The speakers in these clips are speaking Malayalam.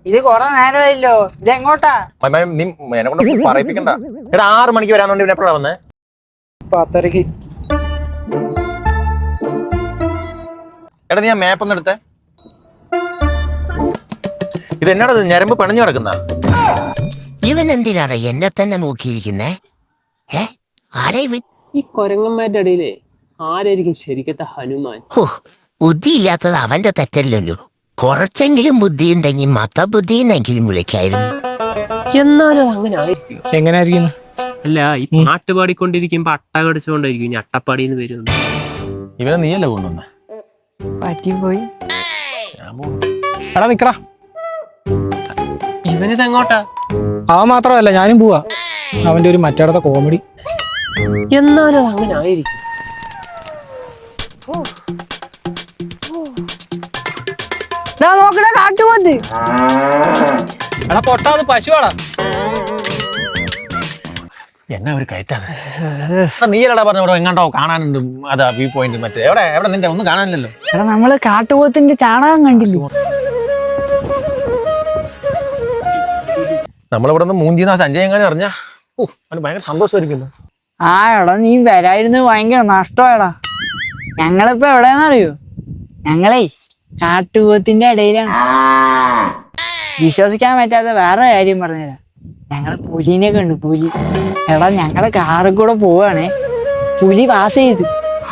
ഇത് കൊറേ നേരമായില്ലോ. ഇത് എങ്ങോട്ടാ? നീ എന്നെ കൊണ്ട് പറയിപ്പിക്കണ്ട. എടാ 6 മണിക്ക് വരാന്നുണ്ട്. പിന്നെ എപ്പോഴാ വന്നേ? 10:30. എടാ നീ ആ മാപ്പ് ഒന്ന് എടുത്തേ. ഇത് എന്നാടാ ഞരമ്പ് പിണഞ്ഞു കിടക്കുന്ന? ഇവൻ എന്തിനാണ് എന്നെ തന്നെ നോക്കിയിരിക്കുന്നേ? ആരാ ഇവൻ? ഈ കൊരങ്ങന്മാരുടെ ഇടയിലെ ആരായിരിക്കും ശരിക്കത്തെ ഹനുമാൻ? ബുദ്ധിയില്ലാത്തത് അവന്റെ തെറ്റല്ലല്ലോ. കുറച്ചെങ്കിലും ബുദ്ധിയുണ്ടെങ്കിൽ മതബുദ്ധിന്നെങ്കിലും വിളിക്കായിരുന്നു. എന്നാലും അങ്ങനെ ആയിരിക്കും. എങ്ങനെയായിരിക്കും? അല്ല, ഈ പാട്ട് പാടിക്കൊണ്ടിരിക്കുമ്പോ അട്ട കടിച്ചുകൊണ്ടായിരിക്കും ഇനി അട്ടപ്പാടിന്ന് വരുമെന്ന്. ഇവനെ നീയല്ലേ കൊണ്ടുവന്നേ? പറ്റിപ്പോയി. എടാ നിക്കടാ. ഇവനിത് എങ്ങോട്ടാ? അവൻ മാത്രമല്ല ഞാനും പോവാ. അവന്റെ ഒരു മറ്റേടത്തെ കോമഡി. എന്നാലും അങ്ങനെ ആയിരിക്കും. നോക്കണ കാട്ടുപോത്ത്. എടാ പൊട്ടാ, അത് പശുവാടാ. എന്നാ ഒരു കയറ്റാത്. നീയല്ലടാ പറഞ്ഞ എങ്ങാണ്ടോ കാണാനുണ്ട്. അതാ വ്യൂ പോയിന്റ്. മറ്റേ എവിടെ എവിടെ നിന്റെ ഒന്നും കാണാനില്ലല്ലോ. എടാ നമ്മള് കാട്ടുപോത്തിന്റെ ചാണകം കണ്ടില്ലേ? നമ്മളിവിടെ നിന്ന് മൂഞ്ചിന്ന് ആ സഞ്ജയ് എങ്ങനെ അറിഞ്ഞാ അവന് ഭയങ്കര സന്തോഷമായിരിക്കുന്നു. ആ എടാ നീ വരായിരുന്നു ഭയങ്കര നഷ്ടമാടാ. ഞങ്ങളിപ്പോ എവിടെയാന്നറിയോ? ഞങ്ങളേ കാട്ടുപോത്തിന്റെ ഇടയിലാണ്. വിശ്വസിക്കാൻ പറ്റാത്ത വേറെ കാര്യം പറഞ്ഞുതരാം. ഞങ്ങള് പുലിനെ കണ്ടു. പുലി. എടാ ഞങ്ങള് കാറിൽ കൂടെ പോവാണേ. പുലി പാസ് ചെയ്തു.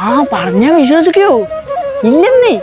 ആ പറഞ്ഞാ വിശ്വസിക്കോ? ഇല്ലെന്നേ.